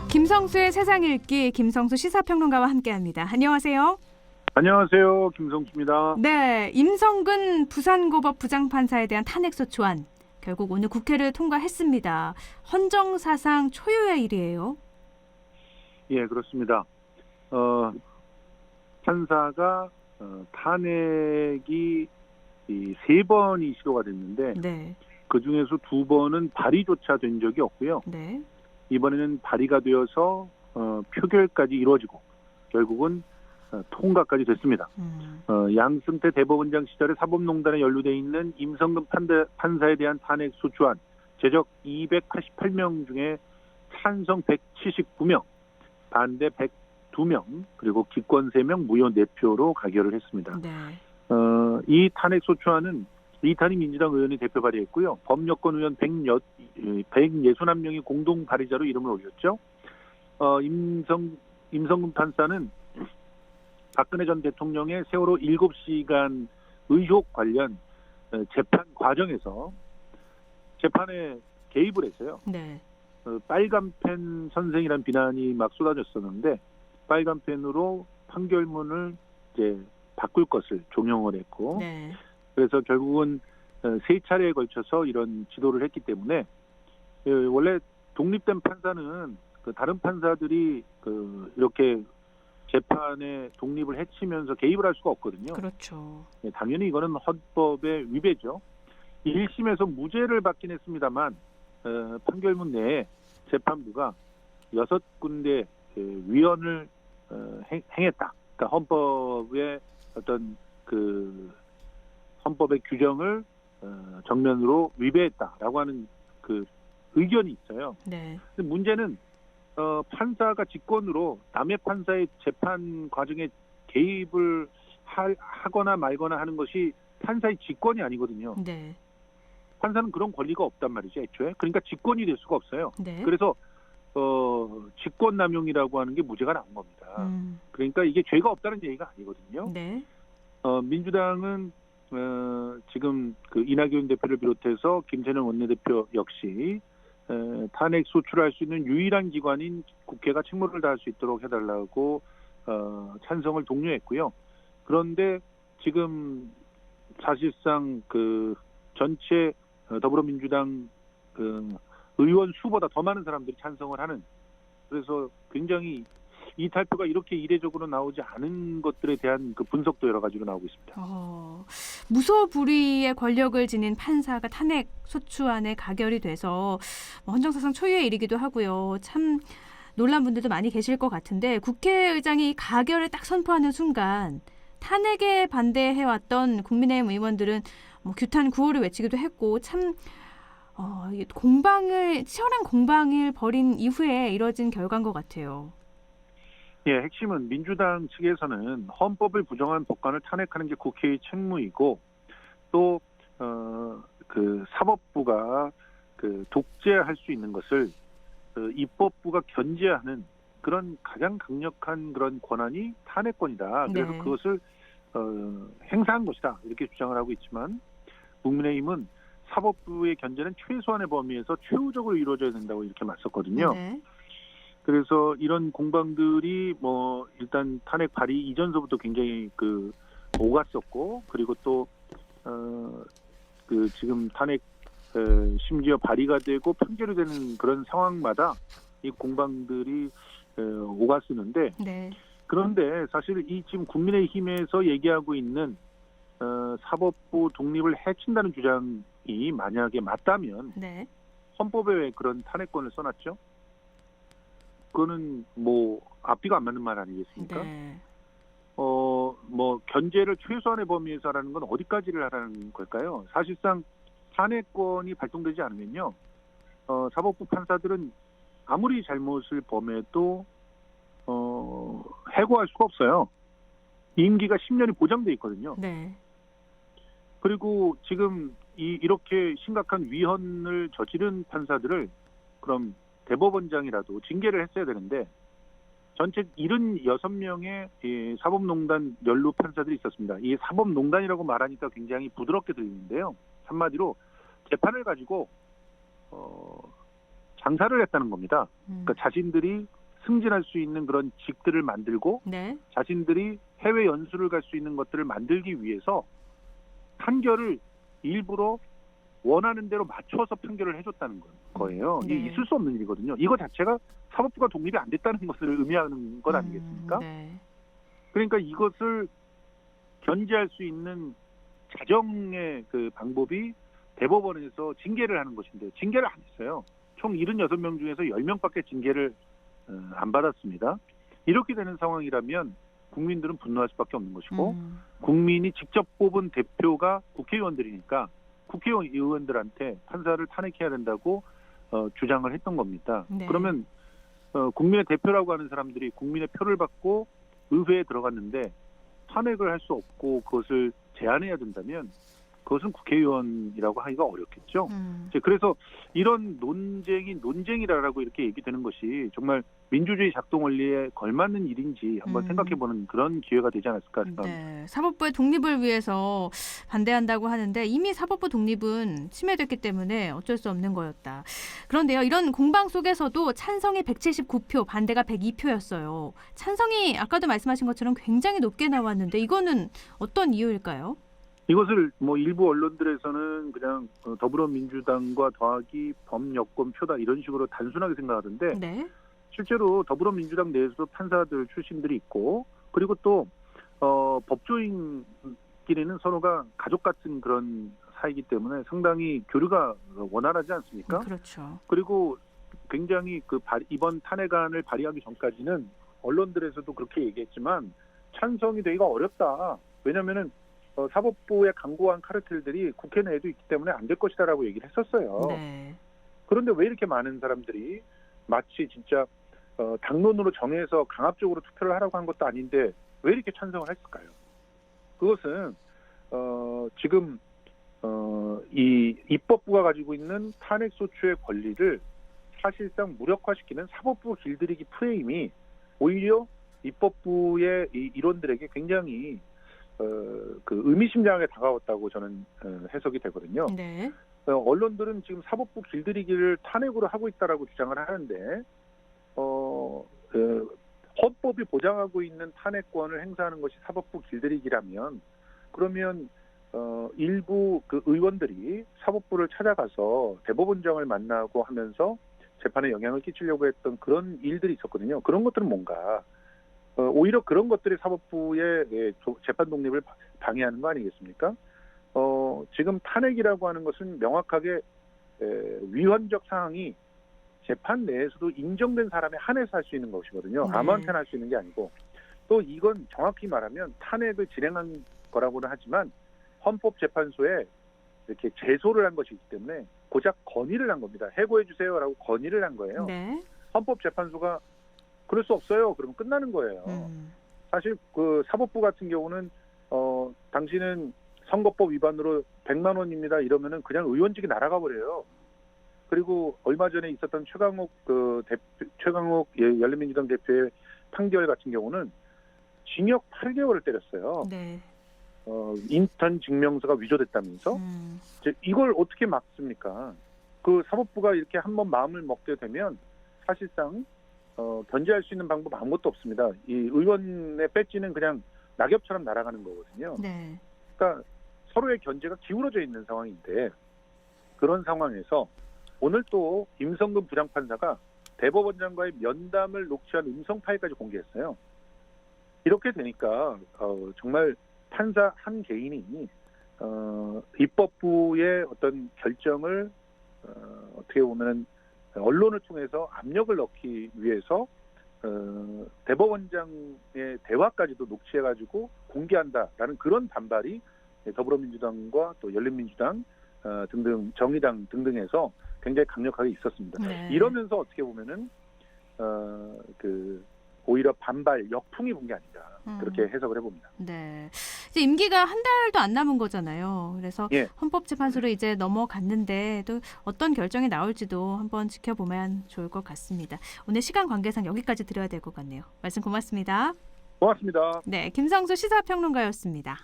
김성수의 세상 읽기, 김성수 시사평론가와 함께합니다. 안녕하세요. 안녕하세요. 김성수입니다. 네, 임성근 부산고법 부장판사에 대한 탄핵소추안 결국 오늘 국회를 통과했습니다. 헌정사상 초유의 일이에요. 예, 그렇습니다. 판사가 탄핵이 3번이 시도가 됐는데 네. 그중에서 2번은 발의조차 된 적이 없고요. 네. 이번에는 발의가 되어서 표결까지 이루어지고 결국은 통과까지 됐습니다. 양승태 대법원장 시절에 사법농단에 연루돼 있는 임성근 판사에 대한 탄핵소추안 제적 288명 중에 찬성 179명, 반대 102명, 그리고 기권 3명, 무효 4표로 가결을 했습니다. 네. 이 탄핵소추안은 이탄희 민주당 의원이 대표 발의했고요. 법여권 의원 161명이 공동 발의자로 이름을 올렸죠. 임성근 판사는 박근혜 전 대통령의 세월호 7시간 의혹 관련 재판 과정에서 재판에 개입을 했어요. 네. 빨간 펜 선생이라는 비난이 막 쏟아졌었는데 빨간 펜으로 판결문을 이제 바꿀 것을 종용을 했고 네. 그래서 결국은 3차례에 걸쳐서 이런 지도를 했기 때문에 원래 독립된 판사는 다른 판사들이 이렇게 재판의 독립을 해치면서 개입을 할 수가 없거든요. 그렇죠. 당연히 이거는 헌법의 위배죠. 1심에서 무죄를 받긴 했습니다만 판결문 내에 재판부가 6군데 위헌을 행했다. 그러니까 헌법의 어떤 헌법의 규정을 정면으로 위배했다라고 하는 의견이 있어요. 네. 근데 문제는 판사가 직권으로 남의 판사의 재판 과정에 개입을 하거나 말거나 하는 것이 판사의 직권이 아니거든요. 네. 판사는 그런 권리가 없단 말이죠, 애초에. 그러니까 직권이 될 수가 없어요. 네. 그래서 직권남용이라고 하는 게 무죄가 나온 겁니다. 그러니까 이게 죄가 없다는 얘기가 아니거든요. 네. 민주당은 지금 이낙연 대표를 비롯해서 김재년 원내대표 역시 탄핵 소추할 수 있는 유일한 기관인 국회가 책무를 다할 수 있도록 해달라고 찬성을 독려했고요. 그런데 지금 사실상 전체 더불어민주당 의원 수보다 더 많은 사람들이 찬성을 하는, 그래서 굉장히 이 탈표가 이렇게 이례적으로 나오지 않은 것들에 대한 분석도 여러 가지로 나오고 있습니다. 무소불위의 권력을 지닌 판사가 탄핵 소추안에 가결이 돼서 헌정사상 초유의 일이기도 하고요. 참 놀란 분들도 많이 계실 것 같은데 국회의장이 가결을 딱 선포하는 순간 탄핵에 반대해왔던 국민의힘 의원들은 규탄 구호를 외치기도 했고 참 치열한 공방을 벌인 이후에 이뤄진 결과인 것 같아요. 예, 핵심은 민주당 측에서는 헌법을 부정한 법관을 탄핵하는 게 국회의 책무이고 또 사법부가 독재할 수 있는 것을 입법부가 견제하는 그런 가장 강력한 그런 권한이 탄핵권이다. 그래서 네. 그것을 행사한 것이다. 이렇게 주장을 하고 있지만 국민의힘은 사법부의 견제는 최소한의 범위에서 최후적으로 이루어져야 된다고 이렇게 맞섰거든요. 네. 그래서 이런 공방들이 일단 탄핵 발의 이전서부터 굉장히 오갔었고, 그리고 또 지금 탄핵 심지어 발의가 되고 판결이 되는 그런 상황마다 이 공방들이 오갔었는데, 네. 그런데 사실 이 지금 국민의힘에서 얘기하고 있는 사법부 독립을 해친다는 주장이 만약에 맞다면 네. 헌법에 왜 그런 탄핵권을 써놨죠? 그거는 앞뒤가 안 맞는 말 아니겠습니까? 네. 견제를 최소한의 범위에서 하라는 건 어디까지를 하라는 걸까요? 사실상 탄핵권이 발동되지 않으면요, 사법부 판사들은 아무리 잘못을 범해도 해고할 수가 없어요. 임기가 10년이 보장돼 있거든요. 네. 그리고 지금 이렇게 심각한 위헌을 저지른 판사들을 그럼 대법원장이라도 징계를 했어야 되는데 전체 76명의 사법농단 연루 판사들이 있었습니다. 이 사법농단이라고 말하니까 굉장히 부드럽게 들리는데요. 한마디로 재판을 가지고 장사를 했다는 겁니다. 그러니까 자신들이 승진할 수 있는 그런 직들을 만들고 네. 자신들이 해외 연수를 갈 수 있는 것들을 만들기 위해서 판결을 일부러 원하는 대로 맞춰서 판결을 해줬다는 거예요. 네. 이게 있을 수 없는 일이거든요. 이거 자체가 사법부가 독립이 안 됐다는 것을 의미하는 것 아니겠습니까? 네. 그러니까 이것을 견제할 수 있는 자정의 그 방법이 대법원에서 징계를 하는 것인데 징계를 안 했어요. 총 76명 중에서 10명밖에 징계를 안 받았습니다. 이렇게 되는 상황이라면 국민들은 분노할 수밖에 없는 것이고 국민이 직접 뽑은 대표가 국회의원들이니까 국회의원들한테 판사를 탄핵해야 된다고 주장을 했던 겁니다. 네. 그러면 국민의 대표라고 하는 사람들이 국민의 표를 받고 의회에 들어갔는데 탄핵을 할 수 없고 그것을 제한해야 된다면 그것은 국회의원이라고 하기가 어렵겠죠. 이제 그래서 이런 논쟁이 논쟁이라고 이렇게 얘기되는 것이 정말 민주주의 작동 원리에 걸맞는 일인지 한번 생각해보는 그런 기회가 되지 않았을까 생각합니다. 네. 사법부의 독립을 위해서 반대한다고 하는데 이미 사법부 독립은 침해됐기 때문에 어쩔 수 없는 거였다. 그런데요. 이런 공방 속에서도 찬성이 179표, 반대가 102표였어요. 찬성이 아까도 말씀하신 것처럼 굉장히 높게 나왔는데 이거는 어떤 이유일까요? 이것을 뭐 일부 언론들에서는 그냥 더불어민주당과 더하기 범여권표다 이런 식으로 단순하게 생각하던데 네. 실제로 더불어민주당 내에서도 판사들 출신들이 있고 그리고 또 법조인끼리는 서로가 가족 같은 그런 사이기 때문에 상당히 교류가 원활하지 않습니까? 그렇죠. 그리고 굉장히 이번 탄핵안을 발의하기 전까지는 언론들에서도 그렇게 얘기했지만 찬성이 되기가 어렵다. 왜냐하면은 사법부에 강고한 카르텔들이 국회 내에도 있기 때문에 안 될 것이다라고 얘기를 했었어요. 네. 그런데 왜 이렇게 많은 사람들이 마치 진짜 당론으로 정해서 강압적으로 투표를 하라고 한 것도 아닌데 왜 이렇게 찬성을 했을까요? 그것은 지금 이 입법부가 가지고 있는 탄핵 소추의 권리를 사실상 무력화시키는 사법부 길들이기 프레임이 오히려 입법부의 이 일원들에게 굉장히 그 의미심장하게 다가왔다고 저는 해석이 되거든요. 네. 언론들은 지금 사법부 길들이기를 탄핵으로 하고 있다라고 주장을 하는데 헌법이 보장하고 있는 탄핵권을 행사하는 것이 사법부 길들이기라면 그러면 일부 그 의원들이 사법부를 찾아가서 대법원장을 만나고 하면서 재판에 영향을 끼치려고 했던 그런 일들이 있었거든요. 그런 것들은 뭔가 오히려 그런 것들이 사법부의 재판 독립을 방해하는 거 아니겠습니까? 지금 탄핵이라고 하는 것은 명확하게 위헌적 사항이 재판 내에서도 인정된 사람에 한해서 할 수 있는 것이거든요. 네. 아무한테나 할 수 있는 게 아니고 또 이건 정확히 말하면 탄핵을 진행한 거라고는 하지만 헌법재판소에 이렇게 제소를 한 것이기 때문에 고작 건의를 한 겁니다. 해고해 주세요라고 건의를 한 거예요. 네. 헌법재판소가 그럴 수 없어요. 그러면 끝나는 거예요. 사실 그 사법부 같은 경우는 당신은 선거법 위반으로 100만 원입니다. 이러면은 그냥 의원직이 날아가 버려요. 그리고 얼마 전에 있었던 최강욱 열린민주당 대표의 판결 같은 경우는 징역 8개월을 때렸어요. 네. 인턴 증명서가 위조됐다면서 이걸 어떻게 막습니까? 그 사법부가 이렇게 한번 마음을 먹게 되면 사실상 견제할 수 있는 방법 아무것도 없습니다. 이 의원의 배지는 그냥 낙엽처럼 날아가는 거거든요. 네. 그러니까 서로의 견제가 기울어져 있는 상황인데 그런 상황에서 오늘 또 임성근 부장판사가 대법원장과의 면담을 녹취한 음성 파일까지 공개했어요. 이렇게 되니까 정말 판사 한 개인이 입법부의 어떤 결정을 어떻게 보면 언론을 통해서 압력을 넣기 위해서 대법원장의 대화까지도 녹취해가지고 공개한다라는 그런 반발이 더불어민주당과 또 열린민주당 등등 정의당 등등에서 굉장히 강력하게 있었습니다. 네. 이러면서 어떻게 보면은 오히려 반발 역풍이 분 게 아닌가 그렇게 해석을 해봅니다. 네. 이제 임기가 한 달도 안 남은 거잖아요. 그래서 예. 헌법재판소로 이제 넘어갔는데 또 어떤 결정이 나올지도 한번 지켜보면 좋을 것 같습니다. 오늘 시간 관계상 여기까지 드려야 될 것 같네요. 말씀 고맙습니다. 고맙습니다. 네, 김상수 시사평론가였습니다.